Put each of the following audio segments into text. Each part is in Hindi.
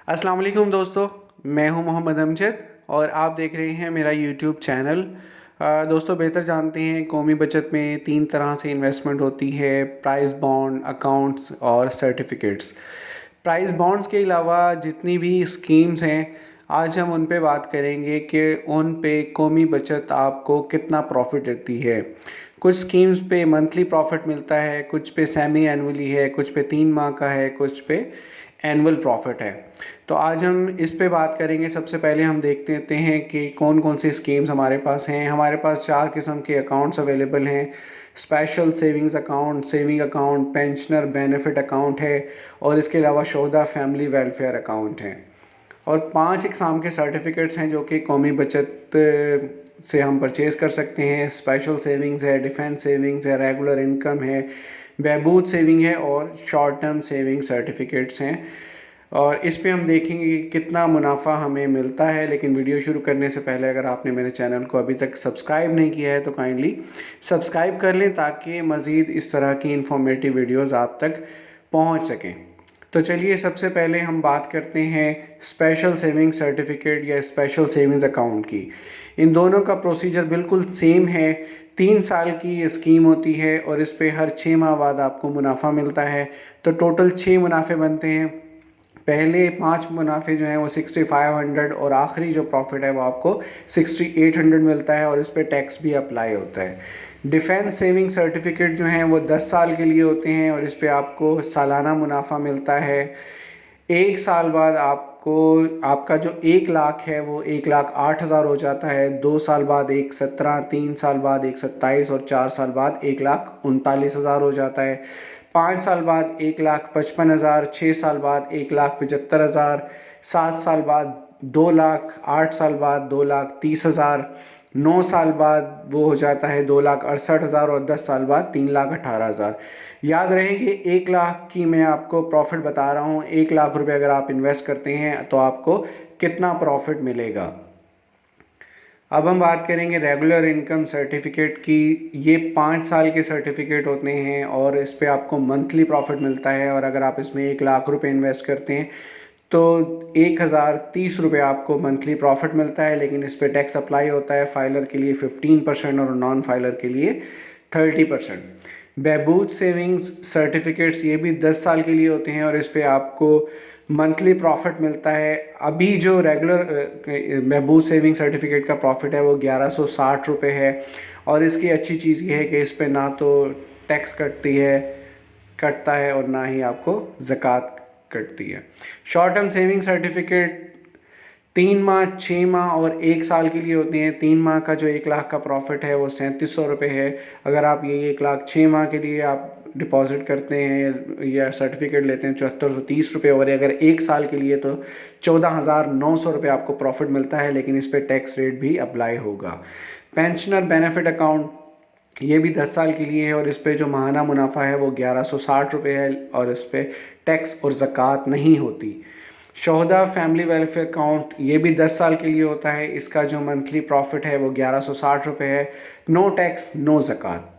अस्सलाम वालेकुम दोस्तों, मैं हूं मोहम्मद अमजद और आप देख रहे हैं मेरा यूट्यूब चैनल। दोस्तों बेहतर जानते हैं कौमी बचत में तीन तरह से इन्वेस्टमेंट होती है: प्राइस बॉन्ड, अकाउंट्स और सर्टिफिकेट्स। प्राइस बॉन्ड्स के अलावा जितनी भी स्कीम्स हैं, आज हम उन पे बात करेंगे कि उन पे कौमी बचत आपको कितना प्रॉफिट देती है। कुछ स्कीम्स पे मंथली प्रॉफिट मिलता है, कुछ पे सेमी एनुअली है, कुछ पे 3 माह का है, कुछ पे एनुअल प्रॉफिट है। तो आज हम इस पे बात करेंगे। सबसे पहले हम देख लेते हैं कि कौन कौन सी स्कीम्स हमारे पास हैं। हमारे पास 4 किस्म के अकाउंट्स अवेलेबल हैं: special savings account, saving account, pensioner benefit account है और इसके अलावा शोधा फैमिली वेलफेयर अकाउंट हैं। और 5 इकसाम के सर्टिफिकेट्स हैं जो कि कौमी बचत से हम परचेज़ कर सकते हैं। स्पेशल सेविंग्स है, डिफेंस सेविंग्स है, रेगुलर इनकम है, बहबूद सेविंग है और शॉर्ट टर्म सेविंग सर्टिफिकेट्स हैं। और इस पे हम देखेंगे कि कितना मुनाफा हमें मिलता है। लेकिन वीडियो शुरू करने से पहले अगर आपने मेरे चैनल को अभी तक सब्सक्राइब नहीं किया है तो काइंडली सब्सक्राइब कर लें ताकि मज़ीद इस तरह की इंफॉर्मेटिव वीडियोज़ आप तक पहुँच सकें। तो चलिए सबसे पहले हम बात करते हैं स्पेशल सेविंग सर्टिफिकेट या स्पेशल सेविंग्स अकाउंट की। इन दोनों का प्रोसीजर बिल्कुल सेम है। 3 साल की ये स्कीम होती है और इस पे हर 6 माह बाद आपको मुनाफा मिलता है। तो टोटल 6 मुनाफे बनते हैं। पहले 5 मुनाफे जो हैं वो 6500 और आखिरी जो प्रॉफिट है वो आपको 6800 मिलता है और इस पर टैक्स भी अप्लाई होता है। डिफेंस सेविंग सर्टिफिकेट जो हैं वो 10 साल के लिए होते हैं और इस पर आपको सालाना मुनाफा मिलता है। 1 साल बाद आपको आपका जो 1 लाख है वो 1,08,000 हो जाता है। 2 साल बाद 1,17,000, 3 साल बाद 1,27,000 और 4 साल बाद 1,39,000 हो जाता है। 5 साल बाद 1,55,000, 6 साल बाद 1,75,000, 7 साल बाद 2 लाख, 8 साल बाद 2,30,000, 9 साल बाद वो हो जाता है 2,68,000 और 10 साल बाद 3,18,000। याद रहे कि 1 लाख की मैं आपको प्रॉफिट बता रहा हूँ। 1 लाख रुपए अगर आप इन्वेस्ट करते हैं तो आपको कितना प्रॉफिट मिलेगा। अब हम बात करेंगे रेगुलर इनकम सर्टिफिकेट की। ये 5 साल के सर्टिफिकेट होते हैं और इस पे आपको मंथली प्रॉफिट मिलता है। और अगर आप इसमें 1 लाख रुपए इन्वेस्ट करते हैं तो 1,030 रुपये आपको मंथली प्रॉफिट मिलता है। लेकिन इस पर टैक्स अप्लाई होता है, फाइलर के लिए 15% और नॉन फाइलर के लिए 30%। बहबूद सेविंग्स सर्टिफिकेट्स ये भी 10 साल के लिए होते हैं और इस पर आपको मंथली प्रॉफिट मिलता है। अभी जो रेगुलर बहबूद सेविंग सर्टिफिकेट का प्रॉफिट है वो 1,160 रुपये है। और इसकी अच्छी चीज़ ये है कि इस पर ना तो टैक्स कटता है और ना ही आपको ज़कात कटती है। शॉर्ट टर्म सेविंग सर्टिफिकेट 3 माह, 6 माह और 1 साल के लिए होते हैं। 3 माह का जो 1 लाख का प्रॉफिट है वो 3,700 रुपये है। अगर आप ये 1 लाख 6 माह के लिए आप डिपॉजिट करते हैं या सर्टिफिकेट लेते हैं 7,430 रुपये, और अगर 1 साल के लिए तो 14,900 रुपये आपको प्रॉफिट मिलता है। लेकिन इस पर टैक्स रेट भी अप्लाई होगा। पेंशनर बेनिफिट अकाउंट ये भी 10 साल के लिए है और इस पे जो माहाना मुनाफा है वो 1,160 रुपये है और इस पर टैक्स और ज़कात नहीं होती। शोहदा फैमिली वेलफेयर अकाउंट ये भी 10 साल के लिए होता है। इसका जो मंथली प्रॉफिट है वो 1,160 रुपये है। नो टैक्स, नो ज़कात।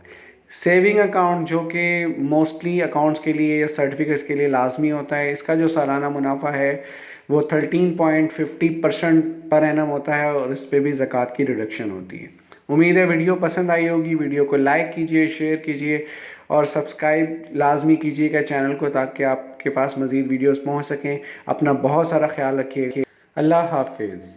सेविंग अकाउंट जो कि मोस्टली अकाउंट्स के लिए या सर्टिफिकेट्स के लिए लाजमी होता है, इसका जो सालाना मुनाफा है वो 13.50% पर एनम होता है और इस पर भी ज़कात की रिडक्शन होती है। उम्मीद है वीडियो पसंद आई होगी। वीडियो को लाइक कीजिए, शेयर कीजिए और सब्सक्राइब लाजमी कीजिएगा चैनल को ताकि आपके पास मज़ीद वीडियोस पहुंच सकें। अपना बहुत सारा ख्याल रखिए। अल्लाह हाफिज़।